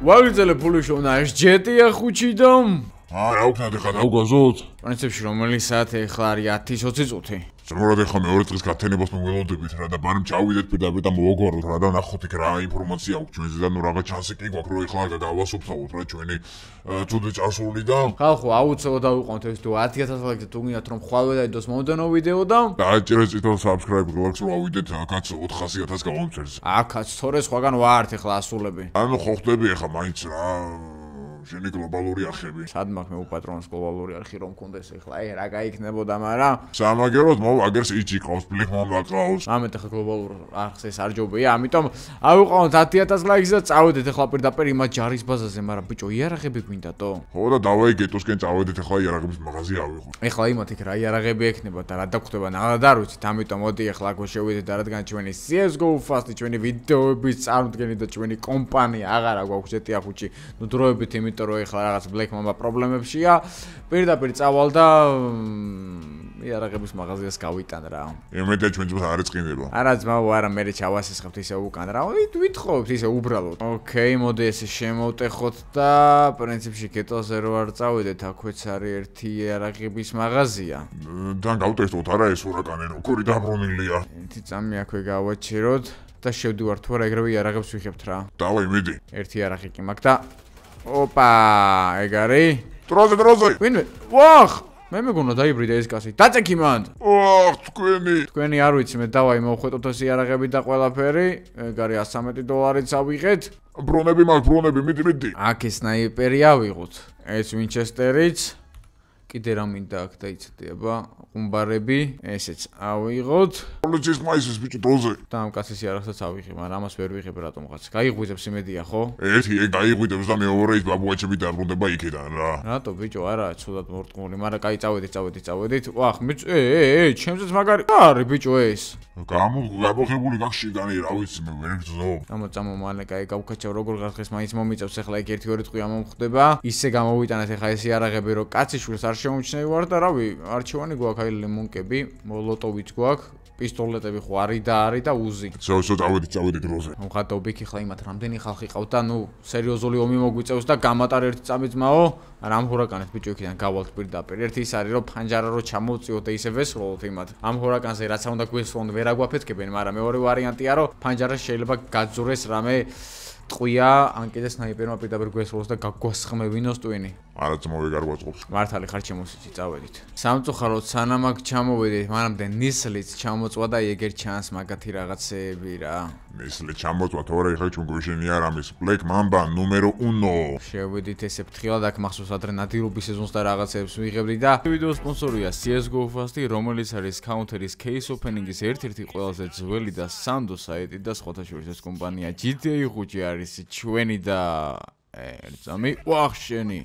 ვაგრძელებ ფულიშოვნა ეს ჯეტია ხუჩი და რა ვქნათ ახლა დავგვაზოთ? პრინციპში რომელი საათი ახლა არის 10-20 წუთი. ზოგადად ახლა მეორე დღის გათენებას მოგველოდებით რა და ბანემ ჩავიდეთ პირდაპირ და მოვაგვაროთ რა და ნახოთ იქ რა ინფორმაცია აქვს ჩვენზე და ნუ რაღაც ჩანსი კი გვაქვს რომ ახლა გავასუფთავოთ რა ჩვენი ცუდი წარსული და ხალხო აუცილებლად დავიყვანოთ ეს თუ 10000 ლაიქზე თუ გინდათ რომ ხვალ ვედაიდოს მომდენო ვიდეო და დააჭერეთ წითელ subscribe გლაკს რომ ავიდეთ აქაც 400000 გამომწერს. აქაც თორე სხვაგან ვართ ახლა ასულები. ანუ ხო ხდები ახლა მაინც რა შენი გლობალური არხები. სად მაქვს მე უპატრონოს გლობალური არხი რომ მქონდეს ახლა რა გაიქნებოდა მაგრამ სამაგეროდ აგერს იჭი ყავს ბლიქმან ვაყავს. ამეთ ახლა გლობალურ არხს ეს არ ჯობია, ამიტომ ავიყვანოთ 10000 ლაიქს და წავედეთ ახლა პირდაპირ იმათ ჯარის ბაზაზე, მაგრამ ბიჭო იარაღები გვინდათო? ხო და დავაიგეთოსკენ წავედეთ ახლა იარაღების მაღაზია ავიღოთ. ახლა იმათ იქ რა იარაღები ექნება და რა დაგხვდება ნაღად არ ვიცით, ამიტომ მოდი ახლა აქ შევიდეთ და რადგან ჩვენი CS:GO Fast ჩვენი ვიდეოების წარმოდგენი და ჩვენი კომპანია აღარა გვაქვს ჯეტია ხუჩი, ნუ დროებით იმიტომ რომ ეხლა რაღაც Black Mamba პრობლემებშია, პირდაპირ წავალ და იარაღების მაღაზიას გავიტან რა. იმედია ჩვენ ძმას არ ეწყინდება. არა ძმაო, არა მე ჩავასესხებთ ისე უკან რა. ვითხოვთ ისე უბრალოდ. ოკეი, მოდი ესე შემოვტეხოთ და პრინციპში კეტოზე რო არ წავიდეთ, აქვეც არის ერთი იარაღების მაღაზია. თან გავტესტოთ არა ეს ურაკანი როგორი დაბრუნილია. ერთი წამი აქვე გავაჩეროთ და შევდივართ თუ არა ეგრევე იარაღებს ვიხებთ რა. დავაი მიდი. ერთი იარაღი კი მაქვს და ოპა, ეგ არის? დროზე. ვინმე? ვახ! მე მეგონა დაიბრიდა ეს კაცი. დაწექი მან. თქვენი არ ვიცი მე დავაი მოვხვეტოთ ეს იარაღები და ყველაფერი. ეგ არის $113 ავიღეთ. ბრონები მაქვს, მიდი. აქ ეს სნაიპერი ავიღოთ. ეს ვინჩესტერიც. კიდე რა მინდა აქ დაიცდება. ყუმბარები, ესეც ავიღოთ. პოლიციის მაისის ბიჭო დროზე. და ამ კაცის იარაღსაც ავიღე, მაგრამ ამას ვერ ვიღებ რატომღაც. გაიღვიძებს იმედია, ხო? ერთი ეგ გაიღვიძებს და მეორე ის ბაბუაჩები დაბრუნდება იქიდან რა. რატო ბიჭო, არა, ცუდად მორტყმული, მაგრამ კაი წავედით. ვახ, ჩემზეც მაგარი არის ბიჭო ეს. გამოხებული გაქვს შიგანი, რა ვიცი მე ვერ გძნობ. წამო მალე კაი გავქაჩავ როგორ გახდეს მაინც მომიწევს ახლა იქ 1-2 ტყვი ამომხდება. ისე გამოვიტანეთ ახლა ეს იარაღები რომ კაციშვილს არ შემოჩნევი ვარ და რავი, არჩევანი გვაქვს აი ლემონკები, მოლოტოვიც გვაქვს, პისტოლეტები ხო არის და უზი. წავედი დროზე. მოხატობიქ ახლა იმათ რამდენი ხალხი ყავთ და ნუ სერიოზული ომი მოგვიწევს და გამატარ ერთი წამი ძმაო, ამ ჰურაკანით ბიჭო იქიდან გავალთ პირდაპირ. ერთი ის არის რომ ფანჯარა რო ჩამოვწიოთ და ისე ვესროლოთ იმათ. ამ ჰურაკანზე რაც უნდა გვესროლონ ვერ აგვაფეთქებენ, მაგრამ მეორე ვარიანტია რომ ფანჯარა შეიძლება გაძურეს რამე ტყვია, ან კიდე სნაიპერმა პირდაპირ გვესროლოს და გაგვასხმევინოს ტვინი. არა ძმოვი გარგვაწყობს. მართალი ხარ ჩემოსიცი წავედით. სამწუხაროდ სანამ აქ ჩამოვედით, მანამდე ნისლიც ჩამოწვა და ეგერ ჩანს მაგათი რაღაცეები რა. ნისლი ჩამოწვა თორე ხა ჩვენ გვეშენი არ ამის Black Mamba ნუმერო 1. შევედით ესე ფრთხილად აქ მახსოვს ადრე ნადირობის სეზონს და რაღაცეებს ვიღებდი და ვიდეოს სპონსორია CS:GO Fast, რომელიც არის Counter-ის case opening-ის ერთ-ერთი ყველაზე ძველი და სანდო საიტი და სხვათა შორის ეს კომპანია GTA ხუჭი არის ჩვენი და ერთზამი ვახშენი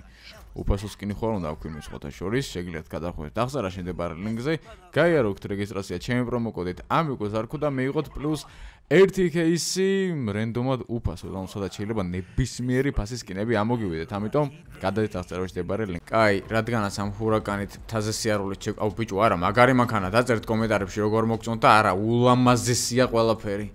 უფასოს კინი ხوار უნდა აქვინოს სხვათა შორის შეგიძლიათ გადახვიდეთ აღზარა შემდებარე ლინკზე გაიაროთ რეგისტრაცია ჩემი პრომოკოდით ამიგოს არქო და მეიღოთ პლუს 1 кейსი რენდომად უფასო და სადაც შეიძლება ნებისმიერი ფასის კინები ამოგივიდეთ ამიტომ გადადეთ აღზარა შემდებარე ლინკ კაი რადგანაც ამ ჰურაკანით მთაზე სიარულით აუ ბიჭო არა მაგარი მანქანა დაწერთ კომენტარებში როგორ მოგწონთ და არა ულამაზესია ყველაფერი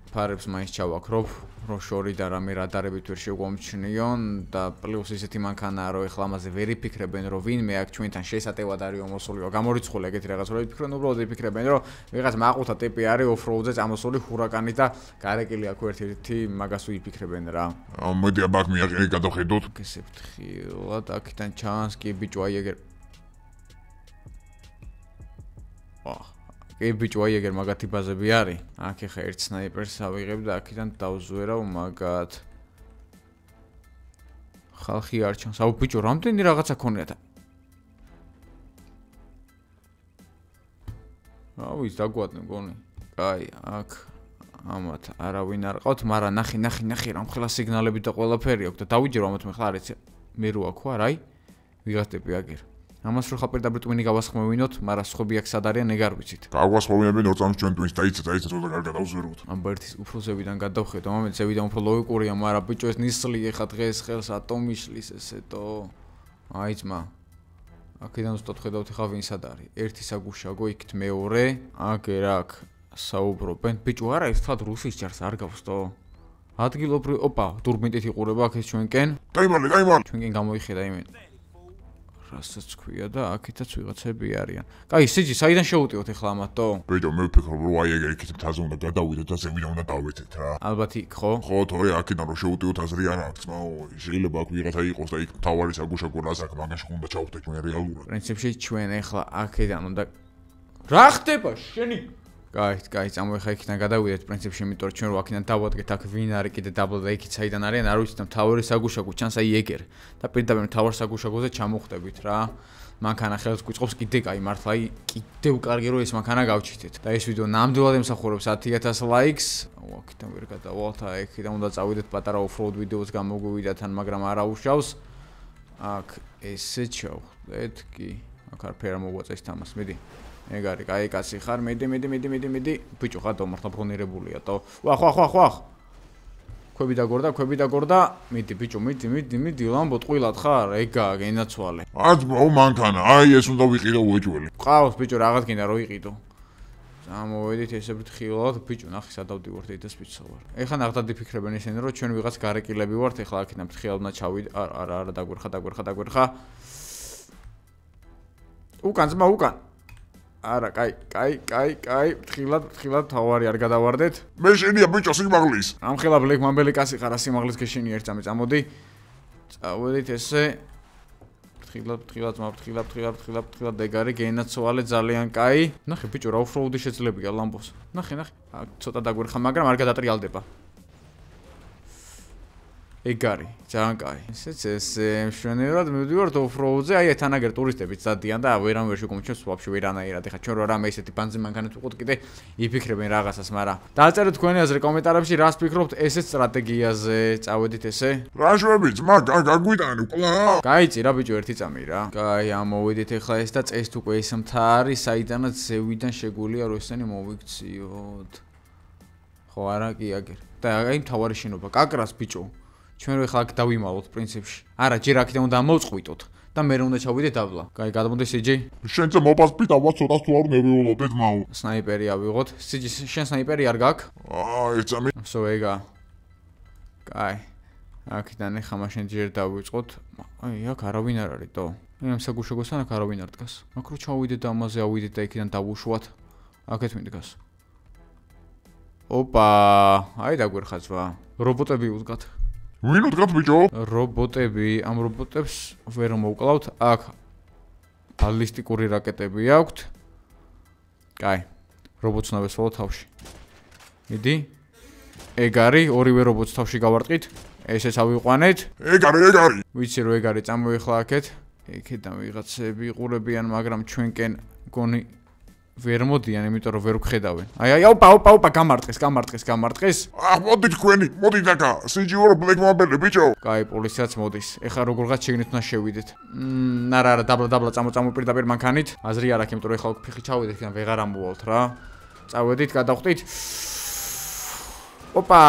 ფარებს მაინც ჩავაქრობ რო შორი და რამე რადარებით ვერ შეგვამჩნიონ და პლუს ისეთი მანქანაა რომ ეხლა ამაზე ვერ იფიქრებენ რომ ვინმე აქ ჩვენთან შესატევად არის მოსული გამორიცხული ეგეთი რაღაც რო იფიქრენ უბრალოდ იფიქრებენ რომ ვიღაც მაყუთა ტიპი არის ოფროუდზე წამოსული ჰურაკანი და გარეკილი აქ ერთ-ერთი მაგას უიფიქრებენ რა მოდი აბა აქ მიაყენი გადავხედოთ ესე ფრთხილად აქიდან ჩანს კი ბიჭო აი ეგერ კი ბიჭო აი ეგერ მაგათი ბაზები არის აქ ეხა ერთ სნაიპერს ავიღებ და აქედან დავზვერავ მაგათ ხალხი არ ჩანს აუ ბიჭო რამდენი რაღაცა ქონიათ აუ ის დაგვატნე გონი კაი აქ ამათ არავინ არ ყავთ მაგრამ ნახი რამხელა სიგნალები და ყველაფერი აქვს და დავიჯერო ამათ მე ხლა არ იცი მე რო აქ ვარ აი ვიღაცები აგერ ამას რო ხაპირდაპირ ტვინი გავასხმევინოთ, მაგრამ სხვები აქ სად არიან ეგ არ ვიცით. გავასხმევინებენ 2 წამს ჩვენ ტვინს დაიცა ცოტა კარგად დავზვეროთ. ამ ბერთის უფროსებიდან გადავხედო, მომენტ ზევიდან უფრო ლოგიკურია, მაგრამ ბიჭო ეს ნისლი ეხა დღეს ხელს ატომი შლის ესეთო. აი ძმა. აქედან უბრალოდ ხედავთ ეხა ვინ სად არის. ერთი საგუშაგო იქით მეორე, აგერ აქ საუბრობენ. ბიჭო არა ეს თად რუსის ჯარს არ გავსტო. ადგილობრივ, ოპა, დურბინტით იყურება აქ ეს ჩვენკენ. დაიმალე. ჩვენკენ გამოიხედა იმენ. რასაც ქვია და აქეთაც ვიღაცები არიან. კაი, სიჯი, საიდან შევუტიოთ ახლა ამათო? ბიჭო, მე ვფიქრობ, რომ აი ეგ მთაზე უნდა გადავიდეთ და ზემიდან უნდა დავეცეთ რა. ალბათ იქ, ხო? ხო, თორე აქედან რომ შევუტიოთ აზრი არ აქვს, მაგრამ შეიძლება აქ ვიღაცა იყოს და იქ თავარი საგუშაგო რას აქ მაგაში უნდა ჩავხვდეთ ჩვენ რეალურად. პრინციპში ჩვენ ახლა აქედან უნდა რა ხდება შენი? კაი, წამოეხა იქიდან გადავიდეთ პრინციპში, იმიტომ რომ ჩვენ რო აქედან დავადგეთ აქ ვინ არის კიდე დაბლა და იქით საიდან არიან, არ ვიცი და მთავარი საგუშაგო ჩანს აი ეგერ. და პირდაპირ მთავარ საგუშაგოზე ჩამოხვდებით რა. მანქანა ხელს გვიწყობს კიდე კაი მართლა აი კიდევ კარგი რომ ეს მანქანა გავჩითეთ. და ეს ვიდეო ნამდვილად ემსახურებს 10,000 ლაიქს. აქედან ვერ გადავალთ, აქედან უნდა წავიდეთ პატარა off-road ვიდეოს გამოგვივიდა თან, მაგრამ არა უშავს. აქ ესე ჩავხვდეთ კი. აქ არაფერი არ მოგვაწეს თამას, მიდი. ეგ არის, კაი კაცი ხარ, მიდი. ბიჭო, ხარ მართლა ბრუნირებულია, თო. ვახ. ქვები დაგორდა. მიდი, ბიჭო, მიდი, ლამბო ტყუილად ხარ? ეგა, გენაცვალე. არც ბაუ მანქანა, აი ეს უნდა ვიყიდო უეჭველი. ყავს, ბიჭო, რაღაც გინდა რომ იყიდო. წამოვედით ესე ფრთხილად, ბიჭო, ნახე სადავდივართ იდას ბიჭო ვარ. ეხლა ნახდად იფიქრებენ ისინი, რომ ჩვენ ვიღაც გარეკილები ვართ, ეხლა აქედან ფრთხილად უნდა ჩავიდე. არა, დაგვერხა. უკან ძმა, უკან. არა, კაი, ფრთხილად თავარი არ გადავარდეთ. მე შენია ბიჭო სიმაღლის. ამხელა ბლეკ მამბელი კაცი ხარ, სიმაღლის გეშინი ერთ წამი წამოდი. წავედით ესე. ფრთხილად ეგარი გენაცვალე ძალიან კაი. ნახე ბიჭო, რა off-road-ი შეძლებია ლამბოს. ნახე. ცოტა დაგვერხა, მაგრამ არ გადატრიალდება. ეგარი, ძალიან კაი. ესეც მშვენივრად მივდივართ off-road-ზე, აი თანაგერ ტურისტებიც დადიან და ვერან ვერ შეგომჩნევს ვაფშე ვერანაირად. ეხლა ჩვენ რო რამე ესეთი ბანძი მანქანით ვიყოთ კიდე იფიქრებენ რაღაცას, მაგრამ დააწერეთ თქვენი აზრი კომენტარებში, რას ფიქრობთ ესეც სტრატეგიაზე. წავედით ესე. რა შვები, ძმა, გაგვიტანი უკლა. გაიწი რა ბიჭო, ერთი წამი რა. კაი, ამოვიდეთ ეხლა ეს და წესთ უკვე ეს მთა არის, საიდანაც ზევიდან შეგვიძლია რომ ესენი მოვიქციოთ. ხო, არა კი აგერ. და აი მთავარი შენობა, კაკრას ბიჭო. ჩვენ რო ეხლა აქ დავიმალოთ პრინციპში. არა, ჯერ აქედან უნდა მოვწყვითოთ და მე უნდა ჩავიდე დაბლა. კაი, გადამოდი სიჯი. შენზე მოპასპით ავა ცოტას თუ არ ნებიულობ ძმაო. სნაიპერი ავიღოთ. სიჯი, შენ სნაიპერი არ გაქვს? ეს წამი. სო ეგა. კაი. აქედან ეხლა მაშინ ჯერ დავიწყოთ. აი, აქ არავინ არ არის, თო. ამ საგუშაგოსთან აქ არავინ არ დგას. აქ რო ჩავიდეთ და ამაზე ავიდეთ და იქიდან დავუშვათ. აქეთ მიდგას. ოპა, აი დაგვერხა ძმა. რობოტები უდგათ. ვინ უდგათ ბიჭო? რობოტები, ამ რობოტებს ვერ მოვკლავთ. აქ ბალისტიკური რაკეტები აქვთ. კაი. რობოტს უნდა ვესვალო თავში. მიდი. ეგ არის, ორივე რობოტს თავში გავარტყით. ესეც ავიყვანეთ. ეგ არის. ვიცი რომ ეგ არის, წამოიხლა აქეთ. იქიდან ვიღაცები იყურებიან, მაგრამ ჩვენკენ გონი ვერ მოდიან, იმიტომ რომ ვერ ვხედავენ. აი, ოპა, გამარტყეს. მოდი თქვენი, მოდი დაკა. სიჯიორო ბლეკ მამბელი ბიჭო. კაი, პოლიციაც მოდის. ეხლა როგორღაც შეგნით უნდა შევიდეთ. არა, დაბლა წამო პირდაპირ მანქანით. აზრი არ აქვს, იმიტომ რომ ეხლა ფიხი ჩავიდეთ, იქიდან ვეღარ ამბოვალთ რა. წავედით, გადავხვდით. ოპა,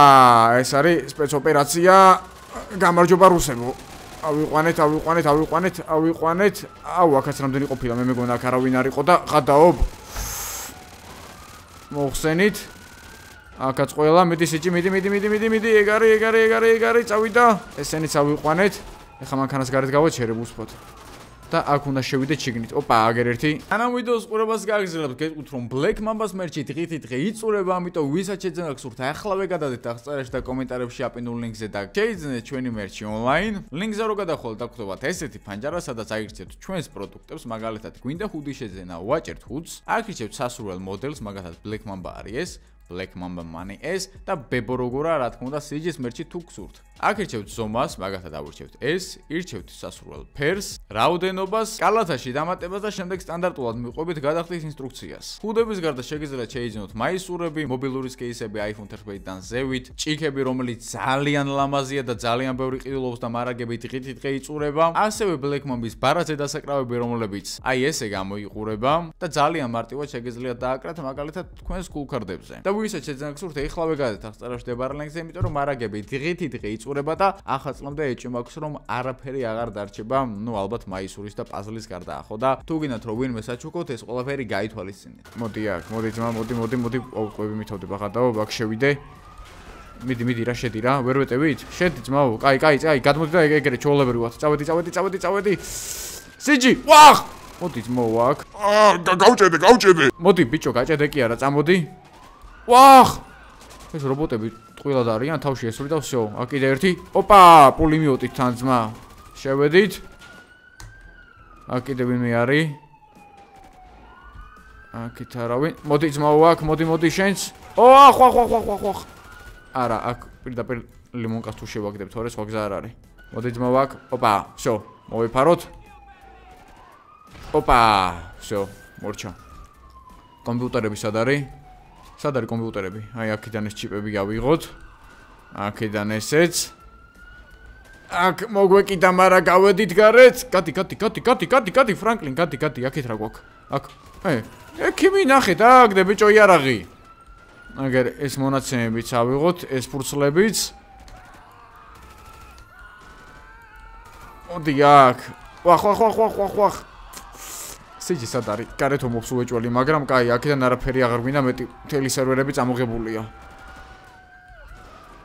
ეს არის სპეცოპერაცია. გამარჯობა რუსებო. ავიყვანეთ. აუ, აქაც რამდენი ყოფილა, მე მეგონა აქ არავინ არ იყო და გადაობ. მოხსენით. აქაც ყველა, მიდი სიჭი, მიდი. ეგ არის, წავიდა. ესენიც ავიყვანეთ. ეხლა მანქანას გარეთ გავაჩერებ უსფოთ. და აქ უნდა შევიდეთ შიგნით. ოპა, აგერ ერთი. ანამ ვიდეოს ყურებას გაგზავნებთ, გეტყვით რომ Black Mamba-ს მერჩი დღითი დღე იწურება, ამიტომ ვისაც შეძენთ გსურთ, ახლა ვეგადადეთ აღწერაში და კომენტარებში აპინულ ლინკზე და შეიძინეთ ჩვენი მერჩი ონლაინ. ლინკზე რო გადახვალთ, დაგხვდებათ ესეთი ფანჯარა, სადაც აირჩევთ ჩვენს პროდუქტებს, მაგალითად, გვინდა ჰუდი შეძენა, ვაჭერთ ჰუდს, აირჩევთ სასურველ მოდელს, მაგალითად Black Mamba არის ეს. Black Mamba Money S და ბებო როგორა, რა თქმა უნდა, სიჯის მერჩი თუ გსურთ. აქ ირჩევთ ზომას, მაგალითად ავირჩევთ S, ირჩევთ სასურველ ფერს, რაოდენობას, კალათაში დამატებას და შემდეგ სტანდარტულად მიყვებით გადახდის ინსტრუქციას. ჰუდების გარდა შეგიძლიათ შეიძინოთ მაისურები, მობილურის კეისები iPhone 11-დან ზევით, ჭიქები, რომელიც ძალიან ლამაზია და ძალიან ბევრი ყიდულობს და მარაგები დღითი დღე იწურება. ასევე Black Mamba-ის ბარათზე დასაკრავები, რომლებიც აი ესე გამოიყურება და ძალიან მარტივად შეგიძლიათ დააკრათ მაგალითად თქვენს კულკარდებზე. და ვისაც შეძენთ გსურთ, ეხლავე გადეთ აღწერაში მდებარე ლინკზე, იმიტომ რომ მარაგები დღითი დღე იწურება და ახლა წლამდე ეჭვი მაქვს რომ არაფერი აღარ დარჩება, ნუ ალბათ მაისურის და პაზლის გარდა ახო და თუ გინდათ რომ ვინმე საჩუქოთ, ეს ყველაფერი გაითვალისწინეთ. მოდი აქ, მოდი ძმა, მოდი ყვები მithოვდება ხადაო, აქ შევიდე. მიდი რა შედი რა ვერ ვეტევით შედი ძმაო კაი გადმოდი და ეგრე ჩაოლებრივად წავედი სიჯი ვახ მოდი ძმაო აქ გავჭედე მოდი ბიჭო გაჭედე კი არა წამოდი ვახ ეს რობოტები ტყუილად არიან თავში ესური და всё აქ კიდე ერთი ოპა პულიმიოტით თან ძმა შევედით აქ კიდე ვინმე არის აქეთ არავინ მოდი ძმაო აქ მოდი შენს ვახ არა აქ პირდაპირ ლიმონკას თუ შევაგდებთ თორე სხვა გზა არ არის მოდი ძმაო აქ ოპა всё მოვიფაროთ ოპა всё მორჩა კომპიუტერები სად არის კომპიუტერები აი აქედან ეს ჩიპები გავიღოთ აქედან ესეც აქ მოგვეკიდა მარა გავედით გარეთ გადი ფრანკლინ გადი აქეთ რა გვაქვს აქ ექიმი ნახეთ აქ და ბიჭო იარაღი აგერ ეს მონაცემებიც ავიღოთ ეს ფურცლებიც მოდი აქ ვახ სიჯი სად არის გარეთ ომობს უეჭველი მაგრამ კაი აქედან არაფერი აღარ გვინდა მეტი მთელი სერვერები წამოღებულია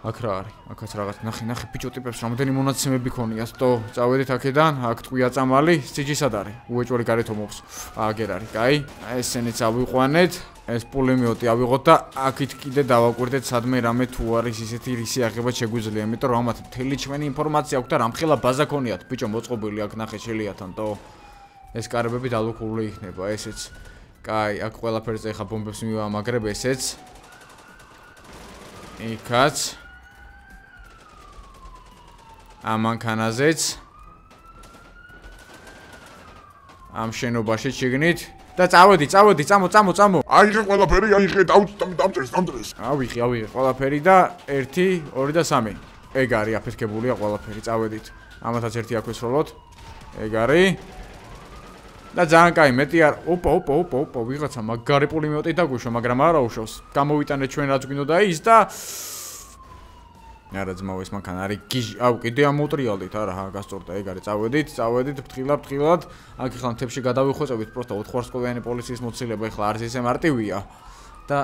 აქ რა არის აქაც რაღაც ნახე ბიჭო ტიპებს რამდენი მონაცემები ქონიათ თო წავედით აქედან აქ ტყვია წამალი სიჯი სად არის უეჭველი გარეთ ომობს აგერ არის კაი ესენიც ავიყვანეთ ეს პულიმიოტი ავიღოთ და აქით კიდე დავაკვირდეთ სადმე რამე თუ არის ისეთი რისი აღება შეგვიძლია იმიტომ რომ ამათ მთელი ჩვენი ინფორმაცია აქვს და რამხელა ბაზა ქონიათ ბიჭო მოწყობილი აქ ნახე შელიათან თო ეს კარებები დალუქული იქნება ესეც კაი აქ ყველაფერზე ხა ბომბებს მივამაგრებ ესეც იქაც ამანქანაზეც ამ შენობაში შეგნით და წავედი წამო აიღე ყველაფერი აიღე დამწეს ავიღე ყველაფერი და 1 2 და 3 ეგ არის აფეთქებულია ყველაფერი წავედით ამათაც ერთი აქ ვესროლოთ ეგ არის და ძალიან კაი მეტი არ ოპა ვიღაცა მაგარი პულიმიოტი დაგვიშვა მაგრამ არა უშავს გამოვიტანეთ ჩვენ რაც გვინდოდა ის და არა ძმაო ეს მანქანა არის გიჟი აუ კიდე ამოუტრიალდით არა გასწორდა ეგ არის წავედით ფრთხილად აქ ხლა მთებში გადავიხვეწებით პროსტა 4 ვარსკვლავიანი პოლიციის მოცილება ხლა არის ესე მარტივია და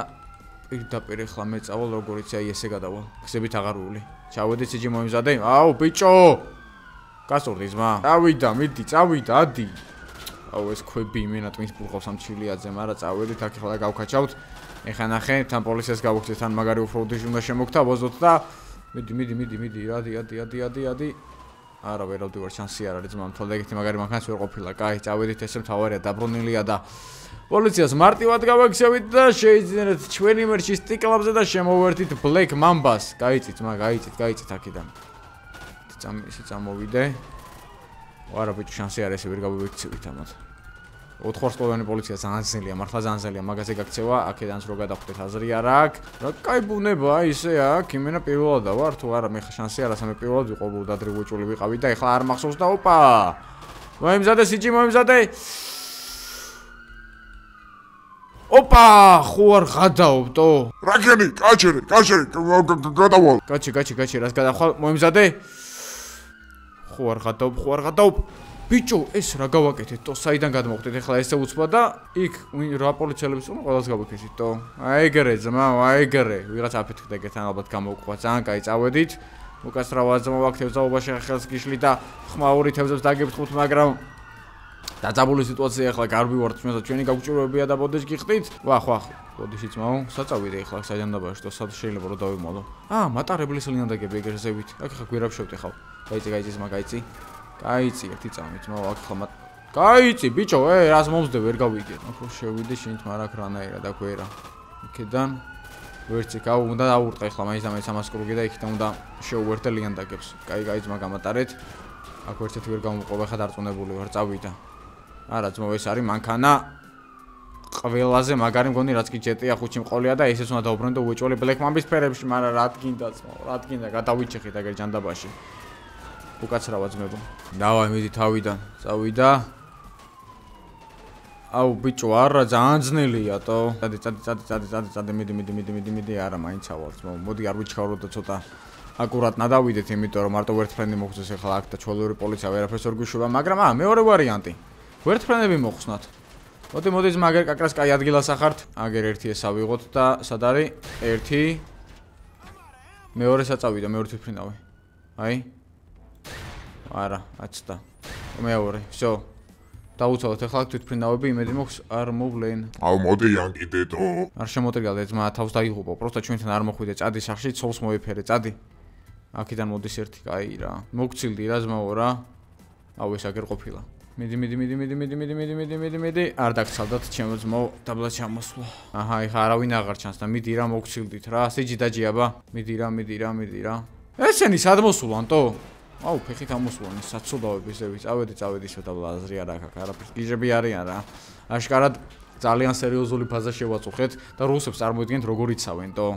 პირდაპირ ხლა მე წავალ როგორიც აი ესე გადავალ გზებით აღარ ვული ჩავედი სიჯი მომიზადე აუ ბიჭო გასწორდი ძმა წავიდა ადი აუ ეს ქვები იმენა ტვინს პულყავს ამ ჩილიაძე მაგრამ წავედით აქ ხლა გავქაჩავთ ეხა ნახე თან პოლიციას გავუხდით თან მაგარი უფრო უდიში უნდა შემოგთა ვოზოთ და მიდი ადი არა ვერავდივარ შანსი არ არის ძმა თორე ეგეთი მაგარი მანქანაც ვერ ყოფილა კაი წავედით ესე მთავარია დაბრუნილია და პოლიციას მარტივად გავაქცევით და შეიძინეთ ჩვენი მერჩის სტიკლებზე და შემოვერთით ბლეკ მამბას გაიწით აქედან ისე წამოვიდე არა ბიჭო შანსი არ ესე ვერ გავიქცევით ამათ 4 ვარსკვლავიანი პოლიცია ძალიან ძნელია მართლა ძალიან ძნელია მაგაზე გაქცევა აქედანაც რო გადახვდეთ აზრი არ აქვს რა კაი ბუნება ისე აქ იმენა პირველად ვარ თუ არა მე ხა შანსი არ ასამე პირველად ვიყო დადრე უეჭველი ვიყავი და ეხლა არ მახსოვს და ოპა მოიმზადე სიჯი ოპა ხო არ გადაობტო რაკენი კაჩერი გადავალ კაჩი რას გადახვალ მოიმზადე ხო არ გადაობ ბიჭო ეს რა გავაკეთეთ თო საიდან გადმოვხდეთ ეხლა ესე უცბა და იქ რა პოლიციელებს უნდა ყველას გავაკეთეთ თო აიგერე ძმა აიგერე ვიღაც აფეთქდა ეგეთან ალბათ გამოვყვა ძალიან კაი წავედით უკაცრავად ძმა ვაქცევს დაობაში ხელს გიშლი და ხმაური თევზებს დაგებთხოთ მაგრამ დაძაბული სიტუაცია ეხლა გარბი ვართ ჩვენი გაგჭიროებია და ბოდიში გიხდით ვახ ბოდიში ძმაო საწავიდე ეხლა საიდან დაბაში თო სად შეიძლება რომ დავიმალო მატარებლის ლინადაგები ეგრესევით აქ ხა გვირაბშევთ ეხლა გაიწი ძმა გაიწი ერთი წამი ძმაო აქ ხლა გაიწი ბიჭო რას მომსდე ვერ გავიგე ხო შევიდე შენით მარაკ რანაირად აქ ვერა იქიდან ვერც იქ უნდა დაურტყე ხლა მაინც ამას კრუგი და იქიდან უნდა შეუერთე ლინადაგებს კაი ძმა გამატარეთ აქ ვერცეთი ვერ გამოყვება ხა დარწმუნებული ვარ წავიდა არა ძმაო ეს არის მანქანა ყველაზე მაგარი მგონი რაც კი ჯეტია ხუთი მყოლია და ესეც უნდა დაუბრუნდე უეჭველი ბლეკ მამბის ფერებში მაგრამ რა თქინდა ძმაო რა თქინდა გადავიჭეხით აგერ ჯანდაბაში უკაცრავა ძმებო დავაი მიდი თავიდან წავიდა აუ ბიჭო არა ძალიან ძნელია თო წადი მიდი არა მაინც ავალ ძმაო მოდი არ ვიჩქარო და ცოტა აკურატ ნადავიდეთ იმიტომ რომ მარტო ერთ ფრენდი მოხდეს ახლა აქ და ჩოლური პოლიცია ვერაფერს ვერ გვიშვება მაგრამ მეორე ვარიანტი ერთ ფრენები მოხსნათ მოდი მაგერ კაკრას კაი ადგილას ახართ აგერ ერთი ეს ავიღოთ და სად არის 1 მეორე საწავიდა, მეორე თვითმფრინავი. აი. არა, აცდა. მეორე, всё. დაუცავთ ახლა თვითმფრინავები, იმედი მოქვს არ მოვლენ. აუ მოდი ან კიდეთო. არ შემოტრიალდე ძმა, თავს დაიღუპო. პროსტა ჩვენთან არ მოხვიდე, წადი სახში, ცოლს მოიფერე, წადი. აქედან მოდის ერთი, კაი რა. მოგცილდი რა ძმაო რა. აუ ეს აგერ ყოფილა. მიდი. არ დაგცალდათ ჩემო ძმაო, დაბლა ჩამოსვლა. აჰა, ეხა არავინ აღარ ჩანს და მიდი რა მოგცილდით რა. სიჯი დაჯიაბა. მიდი რა. ესენი სად მოსულანტო? აუ, ფეხით ამოსულან, საცოდავები ზევი. წავედი ისე დაბლა აზრი არ აქვს, არაფერს. გიჟები არიან რა. აშკარად ძალიან სერიოზული ფაზა შევაწუხეთ და რუსებს წარმოიდგენთ როგორ იცავენტო.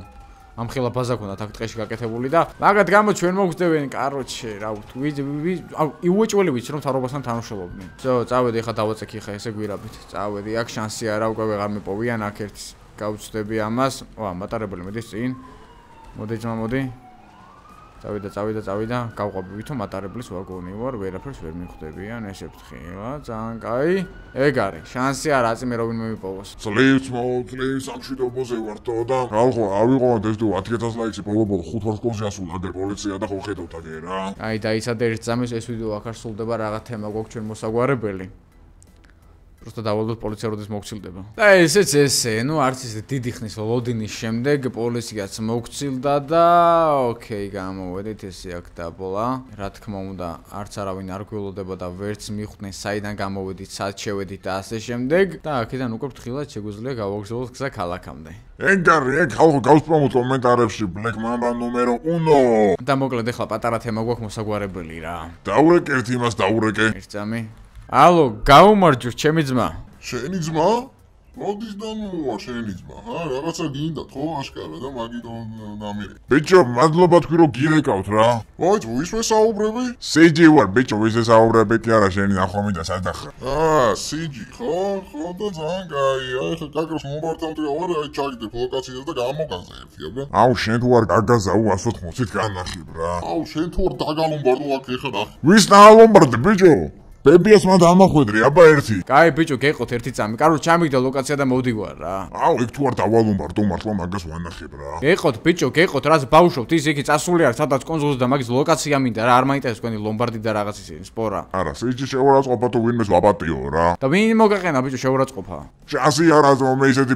ამ ხელა ფაზა ქონდათ აქ ტყეში გაკეთებული და მაგათ გამო ჩვენ მოგწდევენ, კაროჩე, რა ვთქვი, აუ, იუეჭველი ვიცი რომ თავრობასთან თანამშრომლობდნენ. всё, წავედი ხა დავაწექი ხა ესე გვირაბით. წავედი, აქ შანსი არა, უკვე ვეღარ მეპოვიან აქ ერთს. გავწდები ამას. ვა, მატარებელი მედის წინ. მოდი ძმა, მოდი. წავიდა, გავყვები ვითომ მატარებლის ვაგონი ვარ, ვერაფერს ვერ მიხვდებიან, ესე ფთხილა, ძალიან კაი. ეგ არის, შანსი არა, აწიმე რომ ვინმე მიპოვოს. ძლივს სამშვიდობოზე ვართო და ხალხო, ავიღოთ ეს 10000 ლაიქი ბოლო 5 ვარსკოლზე ასულა და პოლიცია და ხო ხედავთ აგე რა. აი, დაიცადე ერთ წამის ეს ვიდეო აქ არ სრულდება, რაღაც თემა გვაქვს ჩვენ მოსაგვარებელი. просто დავალდოთ პოლიცია როდის მოგცილდება. და ესეც ესე, ნუ არც ისე დიდი ხნის ლოდინის შემდეგ პოლიციაც მოგცილდა და ოკეი, გამოვედით ესე აქ დაბოლა. რა თქმა უნდა, არც არავინ არ გველოდება და ვერც მიხვდნენ საიდან გამოვედით, სად შევედით და ასე შემდეგ. და აქედან უკვე ფრთხილად შეგვიძლია გავაგზავნოთ გზა ქალაქამდე. ეგ ხალხო გავსპრომოთ კომენტარებში Black Mamba ნუმერო 1. და მოკლედ ახლა პატარა თემა გვაქვს მოსაგვარებელი რა. დაურეკეთ იმას, დაურეკე. ერთ წამი. ალო, გაუმარჯო ჩემი ძმა. შენი ძმა? მოდის და მოვა შენი ძმა, ჰა? რაღაცა გინდათ ხო აშკარა და მაგითო დამირე. ბიჭო, მადლობა თქვი რომ გირეკავთ რა. ვაი, ვისვე საუბრები? სიჯი ვარ, ბიჭო, ვისვე საუბრები კი არა, შენი ნახვამი და სადახა. სიჯი, ხო და ძალიან კაი. აი ხა გაგროს მომბართავთ ვარ, აი ჩაგდებ ლოკაციას და გამოგანზე ერთი, აბა. აუ, შენ თუ არ გაგაზაუ 180-ით განახიბ რა. აუ, შენ თუ არ დაგალომბარდო აქ ეხა ნახე. ვის დაგალომბარდე, ბიჭო? ბებიას მან დამახვედრი, აბა ერთი. კაი ბიჭო, გეყოთ ერთი წამი. კარო, ჩამიგდა ლოკაცია და მოვდივარ რა. აუ, იქ თუ არ დავალომბარდო, მართლა მაგას ვანახებ რა. გეყოთ ბიჭო, გეყოთ, რაც ბავშვობთ, ის იქი წასული არ სადაც კონსულზე და მაგის ლოკაცია მინდა რა, არ მაინტერესებს თქვენი ლომბარდი და რაღაც ისე სპორა. არა, სიჯი შევარაცხყოფა თუ ვინმეს ვაპატიო რა. და ვინ მოგაყენა ბიჭო შევარაცხყოფა? შანსი არა, რომ მე ისეთი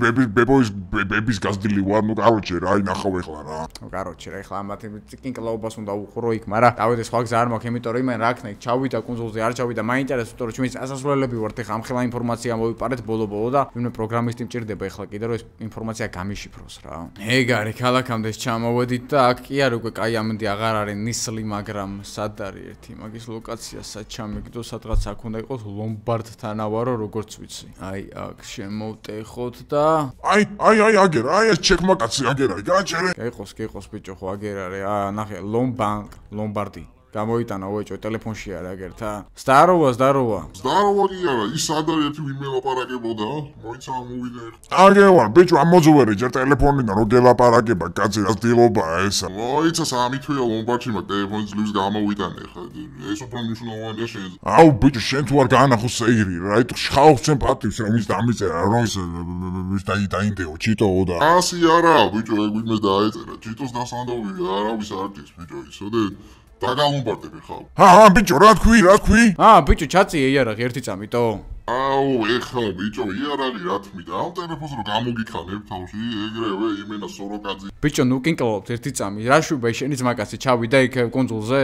ბების გაზდილი ვარ, ნუ კაროჩე რა, აი ნახავ ეხლა რა. ნუ კაროჩე რა, ეხლა ამათი კინკლაობას უნდა უხურო იქ, მაგრამ დავედი სხვა გზა არ მაქვს, იმიტომ რომ იმენ რა ქნა იქ ჩავიდა კონსულზე, არ ჩავიდა, მაინტერესებს თორე ჩვენს ასასვლელები ვართ ეხლა ამ ხელა ინფორმაცია მოვიპარეთ ბოლო-ბოლო და ვინმე პროგრამისტი მჭირდება ეხლა კიდე რომ ეს ინფორმაცია გამიშიფროს რა. ეგ არის ქალაქამდე ჩამოვედით და აქ კი არ უკვე კაი ამენდი აღარ არის ნისლი, მაგრამ სად არის ერთი მაგის ლოკაცია, სად ჩამიგდო, სადღაც აქ უნდა იყოს ლომბარდთანავარო, როგორც ვიცი. აი აქ შემოვტეხოთ და აი აგერ, აი ეს ჩეკმა კაცი აგერ არის, გაჩერე. გეყოს ბიჭო ხო აგერ არის. ნახე, ლომბარდი. გამოიტანა ოეჭო ტელეფონში არა აგერთა. Здорово. Здорово კი არა, ის სად არის ერთი ვინმე ლაპარაკებოდა? მოიცა მოვიდე. აგევა, ბიჭო, ამოძვერი ჯერ ტელეფონიდან რო გელაპარაკება, კაცი რა ძილობაა ესა. მოიცა სამი თვეა ლომბარდში, მაგ ტელეფონის ძლივს გამოვიტანე ხა. ეს უფრო მნიშვნელოვანია შენ. აუ, ბიჭო, შენ თუ არ გაანახო სეირი რა, იტ ხალხს შენ პატივს რომ ის დამიწერა, რომ ის დაინდეო ჩიტოო და. ასე არა, ბიჭო, ეგ ვინმეს დაეწერა. ჩიტოს დასანდოვი არავის არ ჭირს, ბიჭო, ისოდე დაგალომბარდები ხალ. ბიჭო, რა თქვი? ბიჭო, ჩაწიე იარაღი ერთი წამიტო. აუ, ეხლა ბიჭო, იარაღი რა თმიდა? ამ ტელეფონს რო გამოგიქანებ თავში, ეგრევე იმენა სოროკაძე. ბიჭო, ნუ კინკლავთ ერთი წამი. რა შვიბა შენი ძმაკაცი ჩავიდა იქ კონსულზე?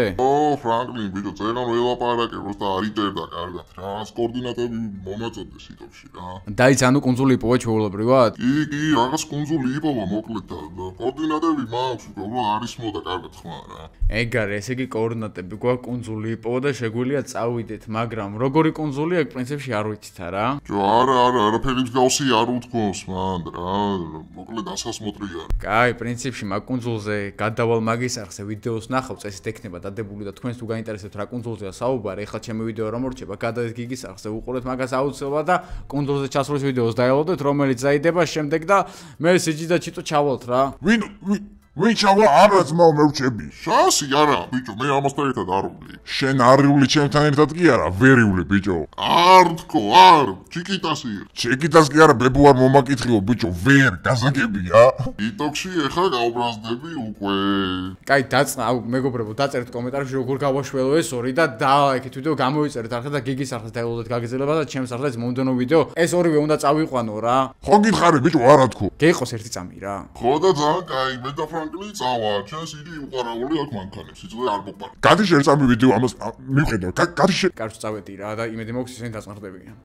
ფრანკლინ, ბიჭო, წერან ველაპარაკე, просто არ იტერდა კარგად. რას კოორდინატები მომაწოდე სიტოვში რა. დაიც ანუ კონსული იპოვა ჩვეულებრივად? კი, რაღაც კონსული იპოვა მოკლედ და კოორდინატები მაქვს, უბრალოდ არის მოდა კარგად ხმა რა. ეგ არის, ესე იგი კოორდინატები გვაქვს, კონსული იპოვა და შეგვიძლია წავიდეთ, მაგრამ როგორი კონსულია ეგ პრინციპში არ ვიცით რა. არა, არაფერი მსგავსი არ უთქვამს მან რა, მოკლედ ასასმოტრია. კაი, პრინციპში მაგ კონსულზე გადავალ მაგის არხზე ვიდეოს ნახავ, წესით ექნება დადებული და თქვენს თუ გაინტერესებთ რა კონსულზეა საუბარი, ეხლა ჩემი ვიდეო რომ მორჩება, გადადეთ გიგის არხზე, უყურეთ მაგას აუცილებლად და კონსულზე ჩასვლის ვიდეოს დაელოდეთ, რომელიც დაიდება შემდეგ და მე სიჯი და ჩიტო ჩავალთ რა. ვიჩავა არა ძმაო მე ვჭები. შასი არა, ბიჭო, მე ამასთან ერთად არ ვვლი. შენ არიული ჩემთან ერთად კი არა, ვერივლი ბიჭო. არ თქო, არ, ჩიკიტასი. ჩიკიტას კი არა, ბებუ არ მომაკითხიო ბიჭო, ვერ გაზაგებია. TikTok-ში ეხლა გავბრაზდები უკვე. კაი, აუ მეგობრებო, დაწერთ კომენტარებში როგორ გავაშველო ეს ორი და დალაიქეთ ვიდეო, გამოვიწერეთ არხზე და გიგის არხზე დაელოდეთ გაგეძელება და ჩემს არხზეც მომდენო ვიდეო. ეს ორივე უნდა წავიყვანო რა. ხო გითხარი ბიჭო, არა თქო. გეიყოს ერთი წამი რა. ხო და ძალიან კაი, მე და ფრანკლი წავა, ჩემს იგი უყარაული აქ მანქანებს, იცოდე არ მოგპარ. გადი შენ წამი ვიდეო ამას მივხედავ. გადი შენ. კარჩ წავედი რა და იმედი მაქვს ისინი დაწყნარდებიან.